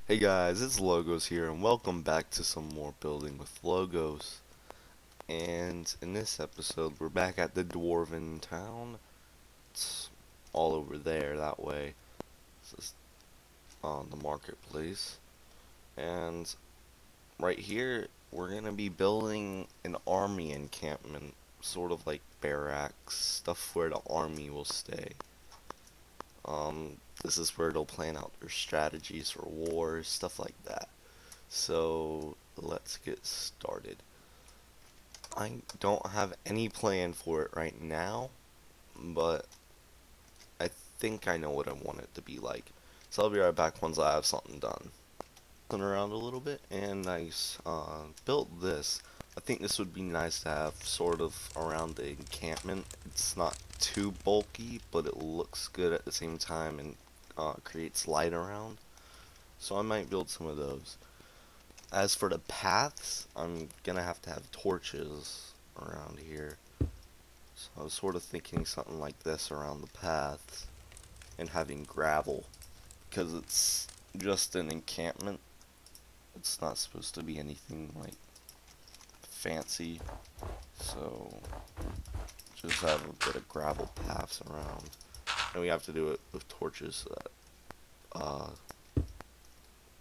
Hey guys, it's Logos here, and welcome back to some more Building with Logos. And in this episode, we're back at the Dwarven town. It's all over there, that way. This is on the marketplace. And right here, we're gonna be building an army encampment, sort of like barracks, stuff where the army will stay. This is where they'll plan out their strategies for wars, stuff like that. So let's get started. I don't have any plan for it right now, but I think I know what I want it to be like. So I'll be right back once I have something done. Looking around a little bit, and I built this. I think this would be nice to have sort of around the encampment. It's not too bulky, but it looks good at the same time and creates light around. So I might build some of those. As for the paths, I'm gonna have to have torches around here. So I was sort of thinking something like this around the paths and having gravel, because it's just an encampment. It's not supposed to be anything like fancy, so just have a bit of gravel paths around, and we have to do it with torches so that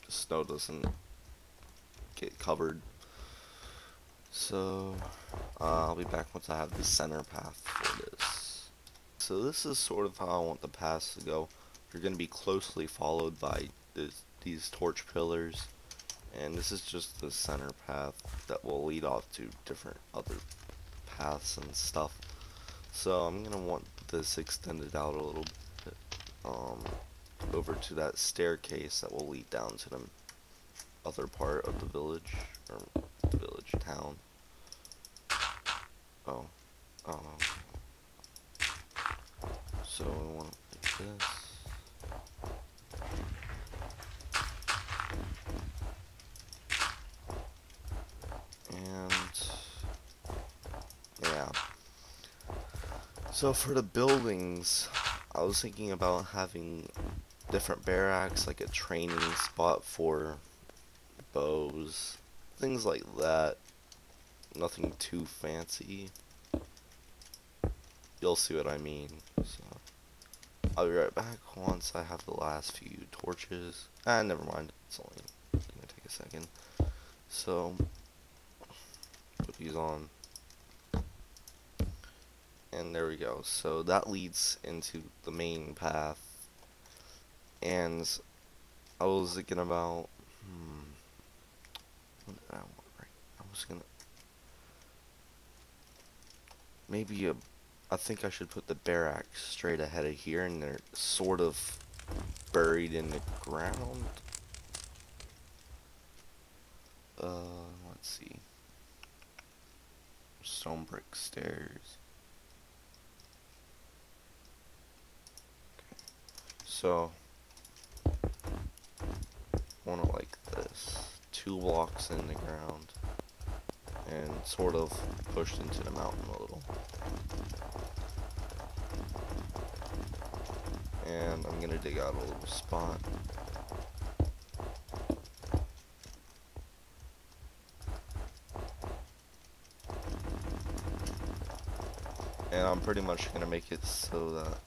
the snow doesn't get covered. So I'll be back once I have the center path for this. So this is sort of how I want the paths to go. You're going to be closely followed by these torch pillars, and this is just the center path that will lead off to different other paths and stuff. So I'm going to want this extended out a little bit over to that staircase that will lead down to the other part of the village, or village town. Oh, so we want it like this. And yeah. So for the buildings, I was thinking about having different barracks, like a training spot for bows, things like that. Nothing too fancy. You'll see what I mean. So I'll be right back once I have the last few torches. Never mind. It's only gonna take a second. So put these on. And there we go. So that leads into the main path. And I was thinking about what did I want, right? I was gonna maybe I think I should put the barracks straight ahead of here, and they're sort of buried in the ground. Let's see. Stone brick stairs. Okay. So want it like this. 2 blocks in the ground and sort of pushed into the mountain a little. And I'm gonna dig out a little spot. And I'm pretty much gonna make it so that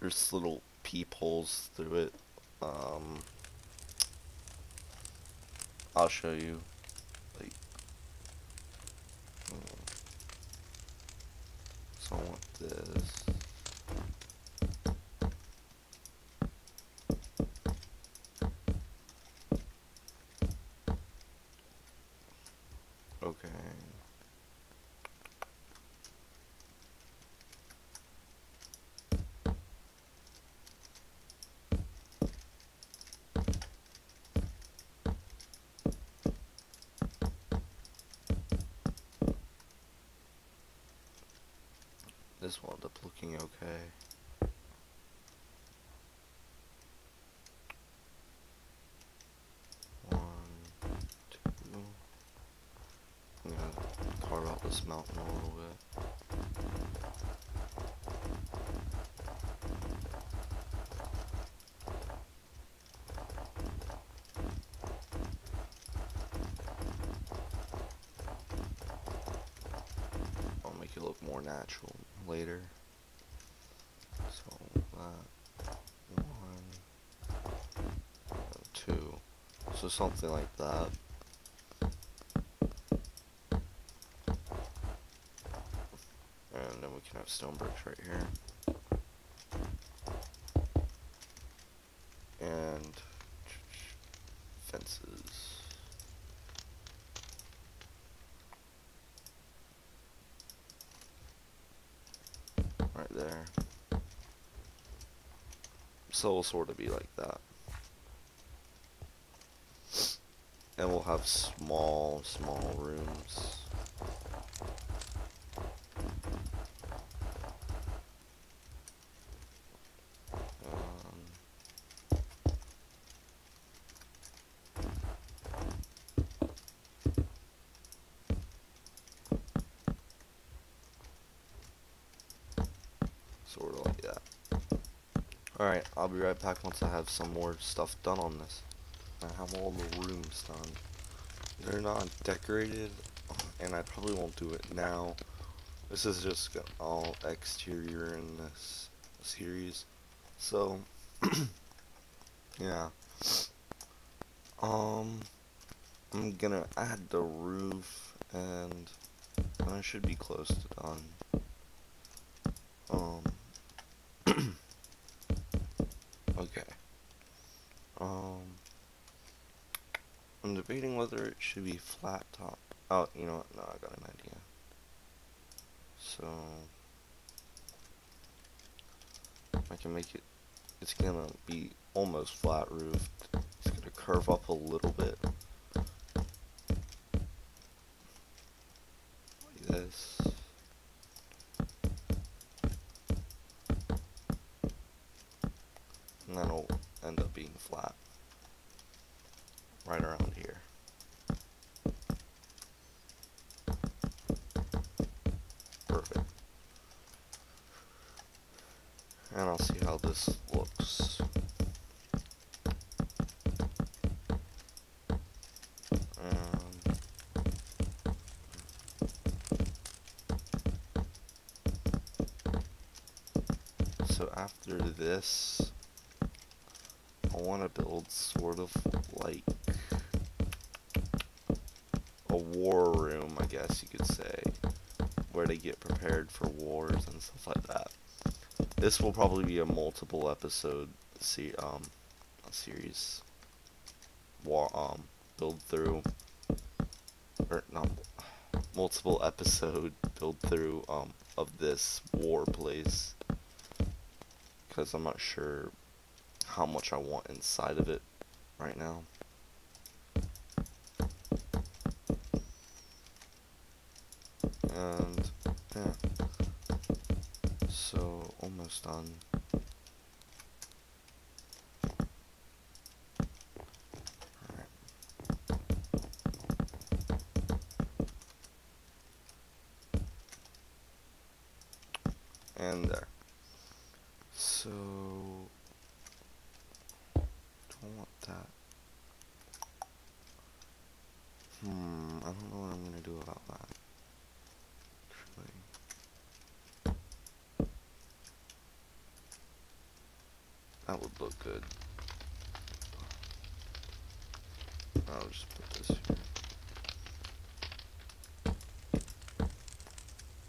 there's little peepholes through it. I'll show you. Like, so I want this. Okay. This will end up looking okay. One, two. I'm gonna carve out this mountain a little bit. more natural later. So that 1, 2, so something like that. And then we can have stone bricks right here. And fences. Right there. So it'll sort of be like that. And we'll have small rooms. Sort of like that. Alright, I'll be right back once I have some more stuff done on this. I have all the rooms done. They're not decorated, and I probably won't do it now. This is just all exterior in this series. So, yeah. I'm gonna add the roof, and I should be close to done. Okay. I'm debating whether it should be flat top. Oh, you know what? No, I got an idea. So I can make it. It's gonna be almost flat roofed. It's gonna curve up a little bit, like this. And then it'll end up being flat. Right around here. Perfect. And I'll see how this looks. So after this, I want to build sort of like a war room, I guess you could say, where they get prepared for wars and stuff like that. This will probably be a multiple episode series build through, or not multiple episode build through of this war place, because I'm not sure how much I want inside of it right now. And yeah, so almost done. And there. So don't want that. I don't know what I'm gonna do about that. Actually, that would look good. I'll just put this here.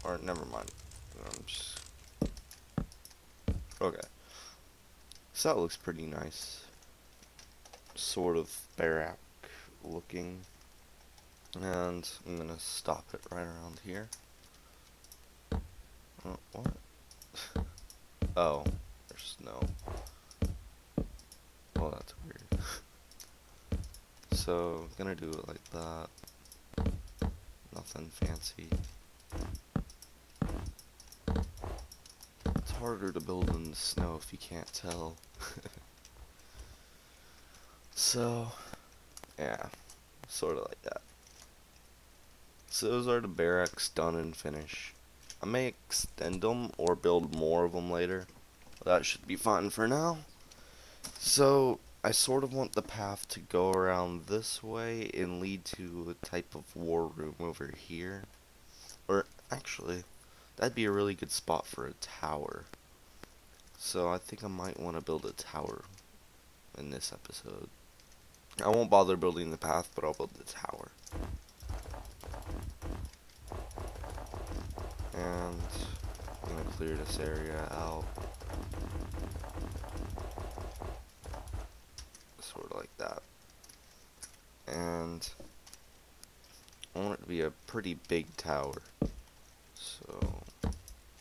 Or never mind. I'm just okay. So that looks pretty nice. Sort of barrack looking. And I'm gonna stop it right around here. Oh, what? Oh, there's snow. Well, that's weird. So, I'm gonna do it like that. Nothing fancy. It's harder to build in the snow if you can't tell. So, yeah, sort of like that. So those are the barracks done and finished. I may extend them or build more of them later. But that should be fine for now. So I sort of want the path to go around this way and lead to a type of war room over here. Or actually, that'd be a really good spot for a tower. So I think I might want to build a tower in this episode. I won't bother building the path, but I'll build the tower. And I'm gonna clear this area out. Sort of like that. And I want it to be a pretty big tower. So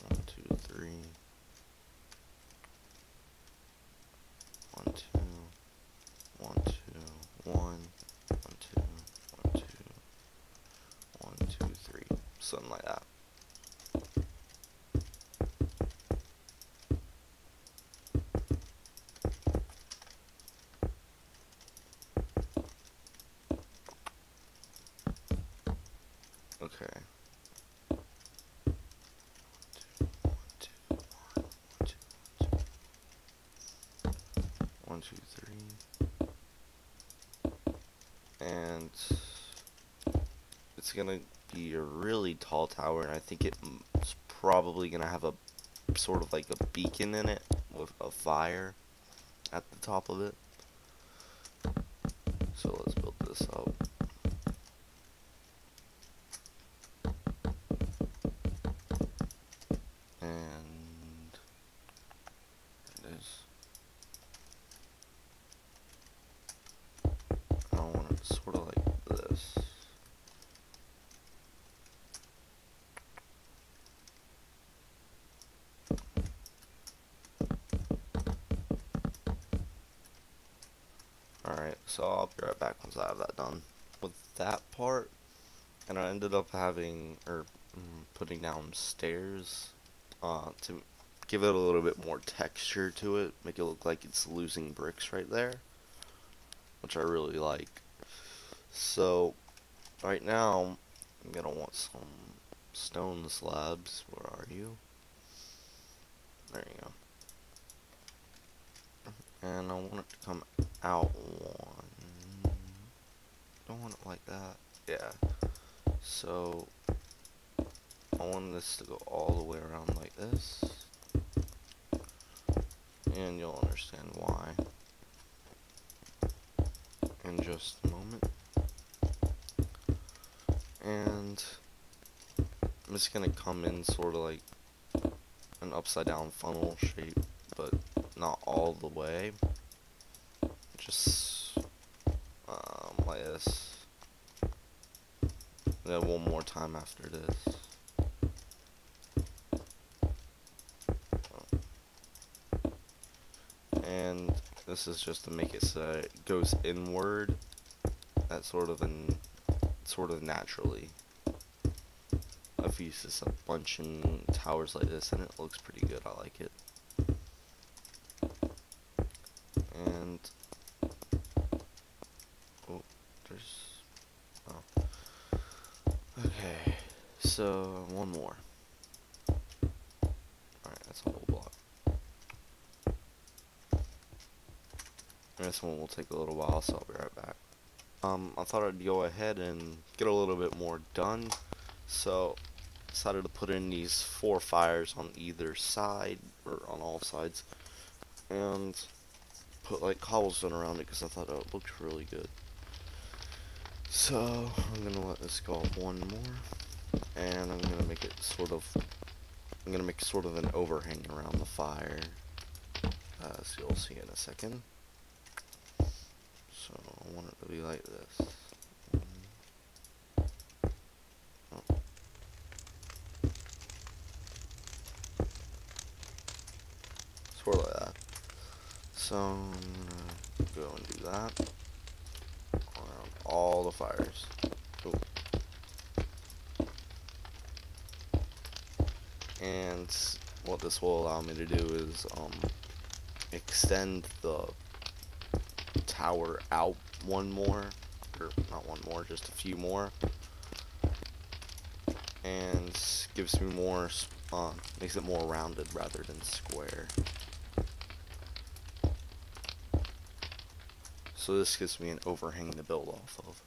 1, 2, 3. 1, 2. 1, 2, 1, 1, 2, 1, 2, 1, 2, 3. Something like that. Okay. 1, 2, 3. And it's gonna be a really tall tower, and I think it's probably gonna have a sort of like a beacon in it with a fire at the top of it. So let's build this up. And it is. I want it sort of like this. Alright, so I'll be right back once I have that done. With that part, and I ended up having, putting down stairs to give it a little bit more texture to it, make it look like it's losing bricks right there, which I really like. So, right now, I'm gonna want some stone slabs. Where are you? There you go. And I want it to come out one. Don't want it like that. Yeah. So I want this to go all the way around like this. And you'll understand why in just a moment. And I'm just gonna come in sort of like an upside down funnel shape, but not all the way, just like this. Then one more time after this. And this is just to make it so it goes inward, that sort of naturally. I've used this a bunch in towers like this, and it looks pretty good. I like it. And okay, so one more. Alright, that's a whole block. And this one will take a little while, so I'll be right back. I thought I'd go ahead and get a little bit more done, so decided to put in these 4 fires on either side, or on all sides, and put like cobblestone around it because I thought it looked really good. So I'm gonna let this go up one more, and I'm gonna make it sort of an overhang around the fire, as you'll see in a second. So I want it to be like this. Sort of like that. So I'm gonna go and do that around all the fires. Cool. And what this will allow me to do is extend the tower out one more, or not one more, just a few more, and gives me more, makes it more rounded rather than square. So this gives me an overhang to build off of.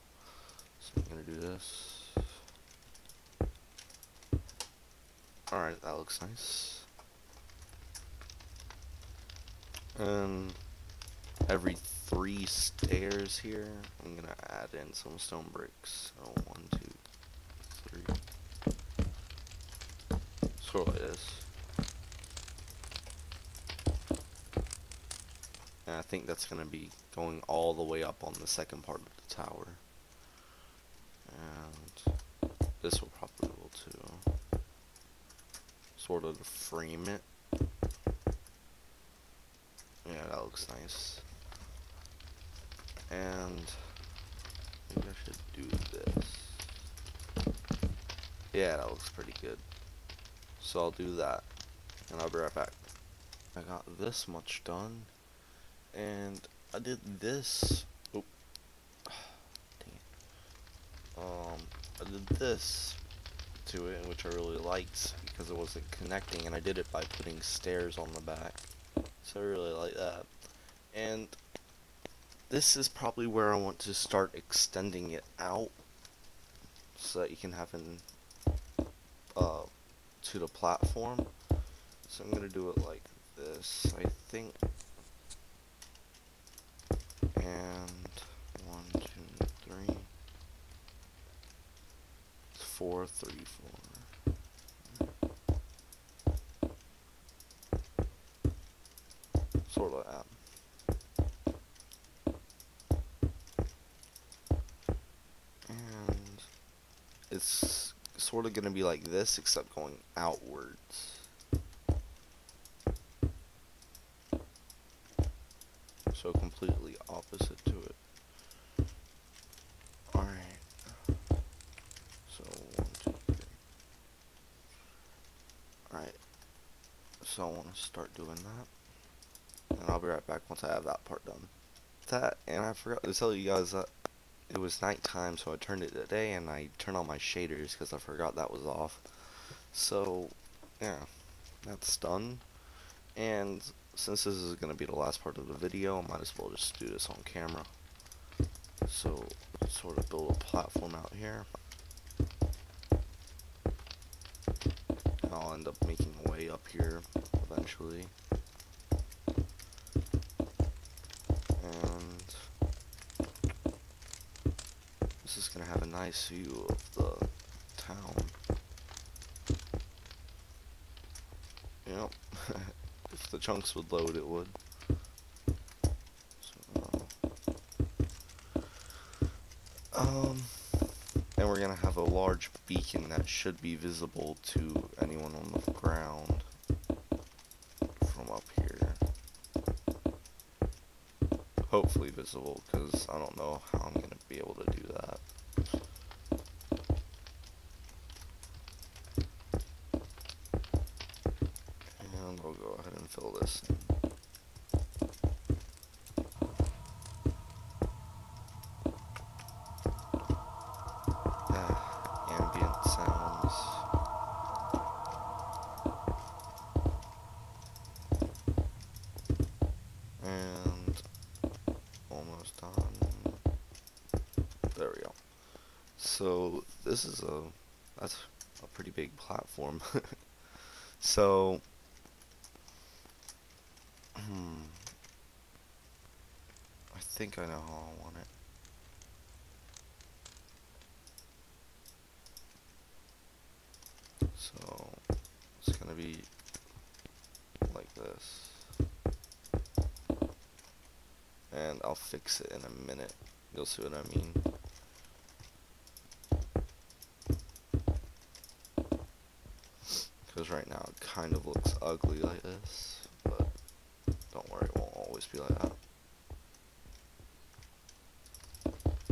So I'm gonna do this. Alright, that looks nice. And every 3 stairs here, I'm gonna add in some stone bricks. So 1, 2, 3. Sort of like this. And I think that's gonna be going all the way up on the second part of the tower. And this will probably will too. Sort of to frame it. Yeah, that looks nice. And maybe I should do this. Yeah, that looks pretty good. So I'll do that, and I'll be right back. I got this much done, and I did this. Oh, dang it. I did this to it, which I really liked because it wasn't connecting, and I did it by putting stairs on the back. So I really like that. And this is probably where I want to start extending it out so that you can have an to the platform. So I'm gonna do it like this, I think. And 1, 2, 3, 4, 3, 4. Sort of like that. And it's sort of gonna be like this, except going outwards. So completely opposite to it. Alright. So 1, 2, 3. Alright. So I want to start doing that. And I'll be right back once I have that part done. That, and I forgot to tell you guys that it was nighttime, so I turned it to day, and I turned on my shaders because I forgot that was off. So, yeah, that's done. And since this is going to be the last part of the video, I might as well just do this on camera. So, sort of build a platform out here. And I'll end up making a way up here eventually. And this is going to have a nice view of the town. Yep. If the chunks would load, it would. So, and we're gonna have a large beacon that should be visible to anyone on the ground from up here. Hopefully visible, because I don't know how I'm gonna be able to do that. And I'll go ahead and fill this in. Ambient sounds. And almost done. There we go. So this is that's a pretty big platform. So I think I know how I want it. So it's gonna be like this, and I'll fix it in a minute. You'll see what I mean. Because right now it kind of looks ugly like this, but don't worry, it won't always be like that.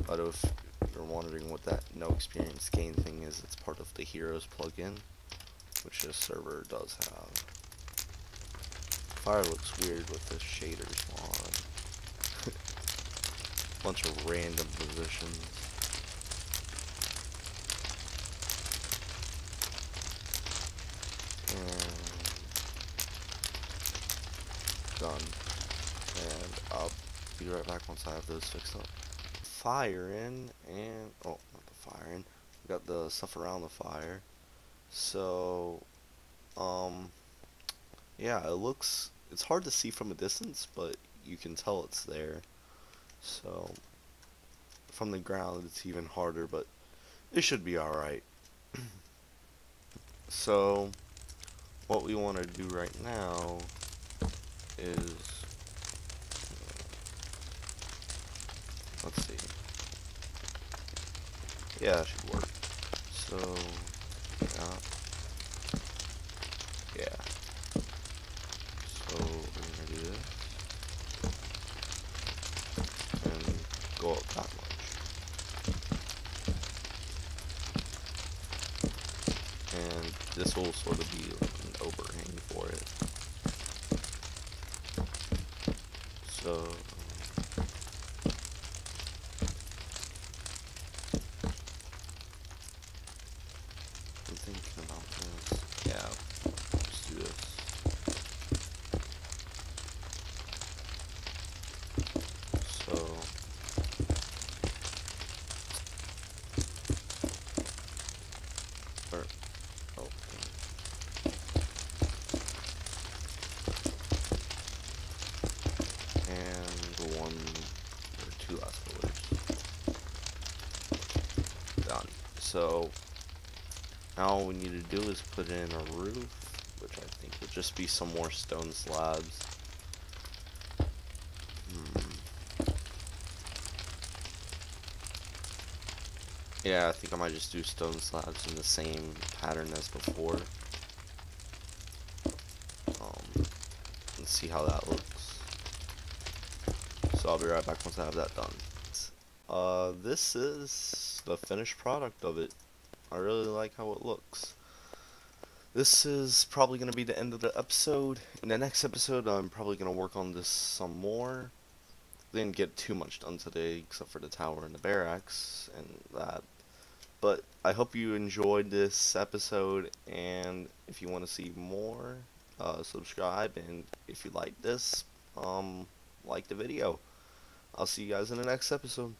But if you're wondering what that no experience gain thing is, it's part of the Heroes plugin, which this server does have. Fire looks weird with the shaders on. Bunch of random positions. And done. And I'll be right back once I have those fixed up. Fire in, and oh, not the fire in. We got the stuff around the fire. So Yeah, it's hard to see from a distance, but you can tell it's there. So, from the ground, it's even harder, but it should be alright. So, what we want to do right now is, let's see. Yeah, that should work. So, yeah, yeah. So, we're gonna do this, and go up that much. And this will sort of be like an overhang for it. So, I'm thinking about this. Yeah, let's do this. So, or, oh, and the one, or two last pillars. Done. So, now all we need to do is put in a roof, which I think will just be some more stone slabs. Yeah, I think I might just do stone slabs in the same pattern as before. And see how that looks. So I'll be right back once I have that done. This is the finished product of it. I really like how it looks. This is probably going to be the end of the episode. In the next episode, I'm probably going to work on this some more. Didn't get too much done today, except for the tower and the barracks and that. But I hope you enjoyed this episode, and if you want to see more, subscribe, and if you like this, like the video. I'll see you guys in the next episode.